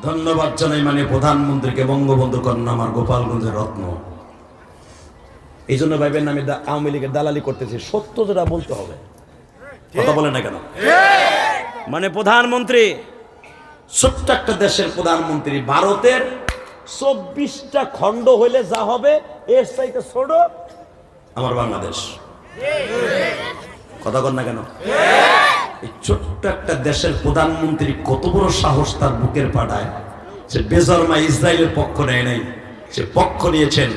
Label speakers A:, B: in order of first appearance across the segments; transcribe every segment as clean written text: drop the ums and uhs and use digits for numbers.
A: ধন্যবাদ জানাই মানে প্রধানমন্ত্রীকে, বঙ্গবন্ধু কন্যা আমার গোপালগঞ্জের রত্ন। এই জন্য ভাইবেন আমি আওয়ামী লীগের দালালি করতেছি, সত্য যেটা বলতে হবে। কথা বলে না কেন? মানে প্রধানমন্ত্রী, ছোট্ট একটা দেশের প্রধানমন্ত্রী, ভারতের 24টা খণ্ড হইলে যা হবে এর চাইতে ছোট আমার বাংলাদেশ। কথা বল না কেন? এই ছোট্ট একটা দেশের প্রধানমন্ত্রী কত বড় সাহস তার বুকের পাড়ায়, সে বেজরমা ইসরায়েলের পক্ষ নেয় নাই, সে পক্ষ নিয়েছেন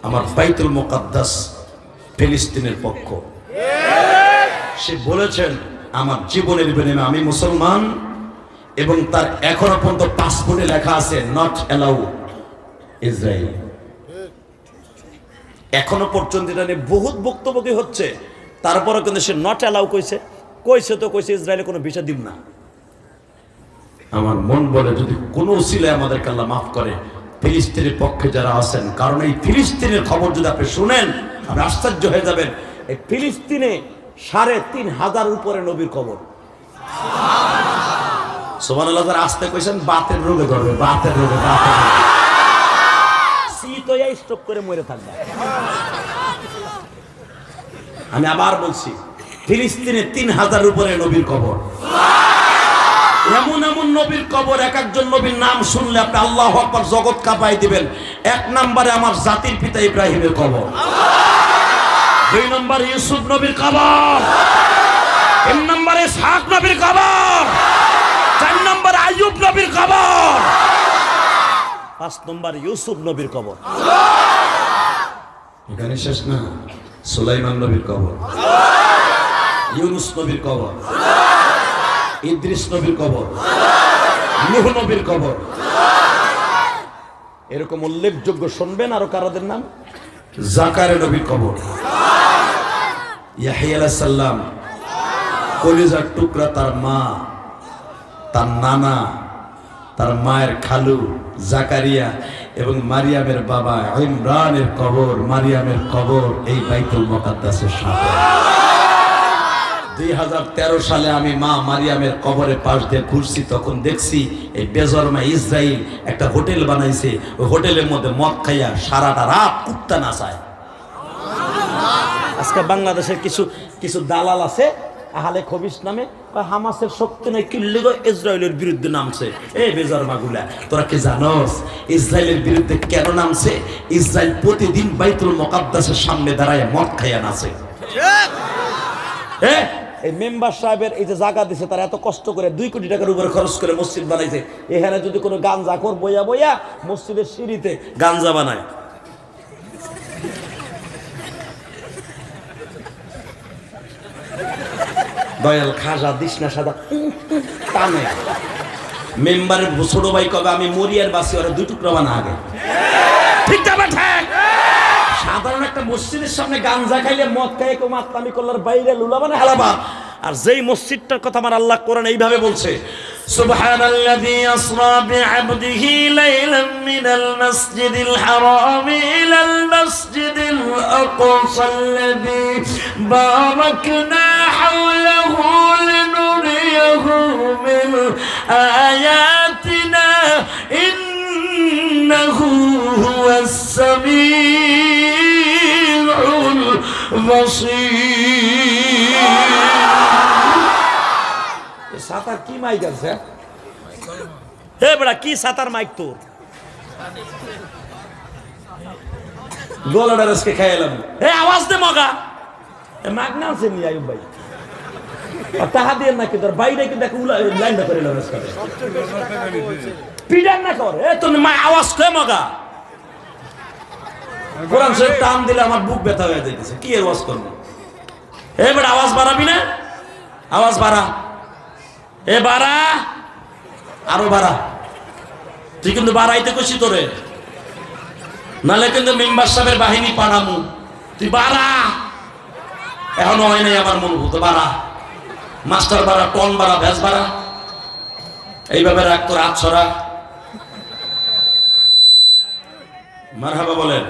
A: আমার বাইতুল মুকাদ্দাস ফিলিস্তিনের পক্ষ। সে বলেছেন আমার জীবনের বিনিময়ে আমি মুসলমান, এবং তার এখনো পর্যন্ত পাসপোর্টে লেখা আছে নট অ্যালাউ ইসরায়েল। এখনো পর্যন্ত এটা নিয়ে বহুত বক্তব্য হচ্ছে, তারপরে কিন্তু সে নট অ্যালাউ কইছে তো কইছে ইসরায়েলে কোনো ভিসা দিব না। আমার মন বলে যদি কোনো উসিলায় আমাদেরকে আল্লাহ মাফ করে, ফিলিস্তিনের পক্ষে যারা আছেন, কারণ এই ফিলিস্তিনের খবর যদি আপনি শুনেন আপনি আশ্চর্য হয়ে যাবেন। এই ফিলিস্তিনে ৩,৫০০ উপরে নবীর কবর। সুবহানাল্লাহ। যারা আসতে কইছেন বাতের রোগে ধরবে, বাতের রোগে শীত হয়ে স্ট্রোক করে মরে থাকবে। আমি আবার বলছি, ফিলিস্তিনে ৩,০০০ উপরে নবীর কবর। এমন এমন নবীর কবর, এক একজন নবীর নাম শুনলে আপনি আল্লাহু আকবার জগৎ কাঁপাই দিবেন। ১ নম্বরে আমার জাতির পিতা ইব্রাহিমের কবর, ২ নম্বরে ইউসুফ নবীর কবর, ৩ নম্বরে ইসহাক নবীর কবর, ৪ নম্বরে আইয়ুব নবীর কবর, ৫ নম্বরে ইউসুফ নবীর কবর। এখানে শেষ না, সুলাইমান নবীর কবর, ইউনুস নবীর কবর, ইদ্রিস নবীর কবর, নূহ নবীর কবর। এরকম উল্লেখযোগ্য শুনবেন আরো কারাদের নাম। জাকারিয়া নবীর কবর, ইয়াহইয়া আলাইহিস সালাম কলিজার টুকরা, তার মা, তার নানা, তার মায়ের খালু জাকারিয়া এবং মারিয়ামের বাবা ইমরানের কবর, মারিয়ামের কবর এই বাইতুল মুকাদ্দাসের সাথে। ২০১৩ সালে আমি মা মারিয়ামের কবরের পাশ দিয়ে ঘুরছি, তখন দেখছি এই বেজরমা ইসরায়েল একটা হোটেল বানাইছে, ওই হোটেলের মধ্যে মদ খাইয়া সারাটা রাত কুত্তা নাচায়। আজকে বাংলাদেশের কিছু দালাল আছে আহলে খবিস নামে, হামাসের শক্তি নাই কিল্লি ইসরায়েলের বিরুদ্ধে নামছে। এই বেজরমা গুলা, তোরা কি জানোস ইসরায়েলের বিরুদ্ধে কেন নামছে? ইসরায়েল প্রতিদিন বাইতুল মুকাদ্দাসের সামনে দাঁড়ায় মদ খাইয়া নাচে। এই মেম্বার সাহেবের এই যে জায়গা দিছে, তারা এত কষ্ট করে ২ কোটি টাকার উপরে খরচ করে মসজিদ বানাইছে। এখানে যদি কোনো গাঞ্জাখোর বইয়া বইয়া মসজিদের সিঁড়িতে গাঞ্জা বানায়, দয়াল খাজা দিসনা সাদা টানে মেম্বারের ছোট ভাই কবে আমি মরিয়ার বাসি, ওরা ২ টুকরা বানা আগে। ঠিক না ঠিক? সাধারণ একটা মসজিদের সামনে গাঞ্জা খাইলে, মদ খাইয়ে কেউ মাতলামি করলার বাইরে লুলা মানে হালাবা। আর যেই মসজিদটার কথা আমার আল্লাহ কোরআন এইভাবে বলছে, সুবহানাল্লাযী আসরা বিআবদিহি লাইলাম মিনাল মাসজিদিল হারাম ইলাল মাসজিদিল আকসাল্লাযী বারাকনা হাওলাহু লিনুরিয়াহু মিন আয়াতিনা ইন্নাহু হুয়াস সামিউল বাসীর। সাতার কি মাইক আছে? হে বড়া, কি সাতার মাইক তোর? গলাটা রসকে খাইলাম। হে আওয়াজ দে মগা, এ মাইক না আছে নি আইয়ুব ভাই? আর তাহা দিয়ে নাকি তোর বাইরে কি দেখ লাইনটা করে লাম রসকে পিডান না কর। এ তোর মাই আওয়াজ কে মগা? কোরআন শরীফ টান দিলে আমার বুক ব্যথা হয়ে যাইতেছে। কি এর আওয়াজ করব? হে বড়া, আওয়াজ বাড়াবি না? আওয়াজ বাড়া, এ বাড়া, আরো বাড়া। তুই কিন্তু বাড়াইতে কইছি তোরে, নালে কিন্তু মেম্বার সাহেবের বাহিনী পাঠামু। তুই বাড়া, এখনো হয় নাই আমার মনোভূত। বাড়া, মাস্টার বাড়া, টন বাড়া, ভ্যাস বাড়া, এইভাবে রাখ তোর হাত ছড়া। মারহাবা বলেন।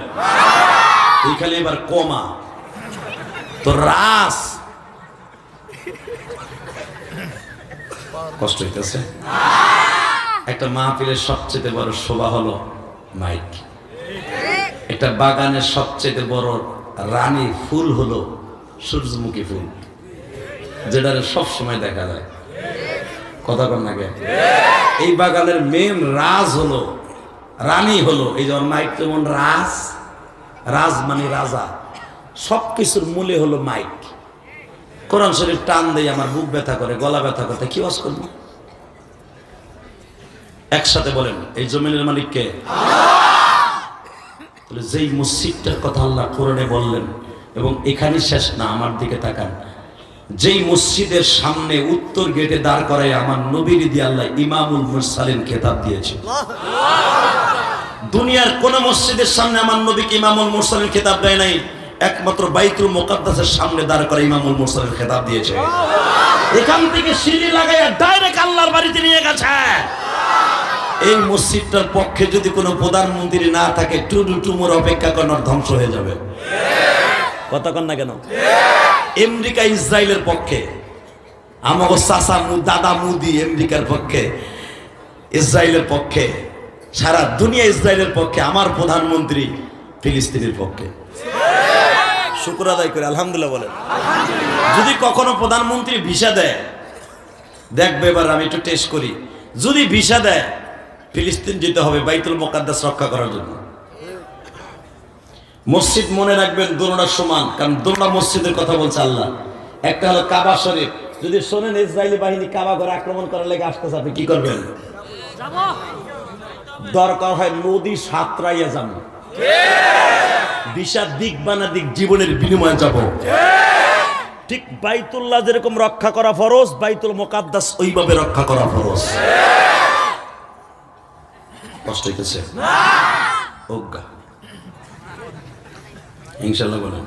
A: তুই খালি এবার কমা, তোর রাস কষ্ট হইতেছে। একটা মাহফিলের সবচেয়ে বড় শোভা হলো মাইক। একটা বাগানের সবচেয়ে বড় রানী ফুল হলো সূর্যমুখী ফুল, যেটা সব সময় দেখা যায়। কথা কন না কে? এই বাগানের মেন রাজ হলো, রানী হলো এই যে মাইক। যেমন রাজ, রাজ মানে রাজা, সবকিছুর মূলে হলো মাইক। কোরআন শরীফ টান দেয় আমার বুক ব্যথা করে, গলা ব্যথা করতে কি ওয়াজ করবো? একসাথে বলেন, এই জমিনের মালিক কে? যেই মসজিদটার কথা আল্লাহ কোরআনে বললেন, এবং এখানে শেষ না, আমার দিকে তাকান। যেই মসজিদের সামনে উত্তর গেটে দাঁড় করায় আমার নবীর দিয়ে আল্লাহ ইমামুল মুরসালিন খেতাব দিয়েছে। দুনিয়ার কোন মসজিদের সামনে আমার নবীকে ইমামুল মুরসালিন খেতাব দেয় নাই, একমাত্র বাইতুল মুকাদ্দাসের সামনে দাঁড় করে ইমামুল মুরসালিন খেতাব দিয়েছে। এখান থেকে সিঁড়ি লাগাইয়া ডাইরেক্ট আল্লাহর বাড়িতে নিয়ে গেছে। এই মসজিদটার পক্ষে যদি কোনো প্রধানমন্ত্রী না থাকে, টুডু টুমুর অপেক্ষা করার ধ্বংস হয়ে যাবে। কথা কন না কেন? আমেরিকা ইসরায়েলের পক্ষে, আমাগো চাচা দাদা মুদি আমেরিকার পক্ষে, ইসরায়েলের পক্ষে, সারা দুনিয়া ইসরায়েলের পক্ষে, আমার প্রধানমন্ত্রী ফিলিস্তিনের পক্ষে। শুকর আদায় করে আলহামদুলিল্লাহ বলেন। যদি কখনো প্রধানমন্ত্রী ভিসা দেয়, দেখবে এবার আমি একটু টেস্ট করি, যদি ভিসা দেয় ফিলিস্তিন যেতে হবে বাইতুল মুকাদ্দাস রক্ষা করার জন্য। মসজিদ মনে রাখবেন দোনোটা সমান, কারণ দোনোটা মসজিদের কথা বলছে আল্লাহ। একটা হলো কাবা শরীফ, যদি শোনেন ইসরায়েলি বাহিনী কাবা ঘরে আক্রমণ করার লেগে আসতে যাবে, কি করবেন? দরকার হয় নদী সাঁতরাইয়া যাব, বিশাল দিক বানা দিক জীবনের বিনিময়ে যাব। ঠিক বাইতুল্লাহ যেরকম রক্ষা করা ফরজ, বাইতুল মুকাদ্দাস ওইভাবে রক্ষা করা ফরজ। কষ্ট হইতেছে? ওগা ইনশাআল্লাহ বলেন।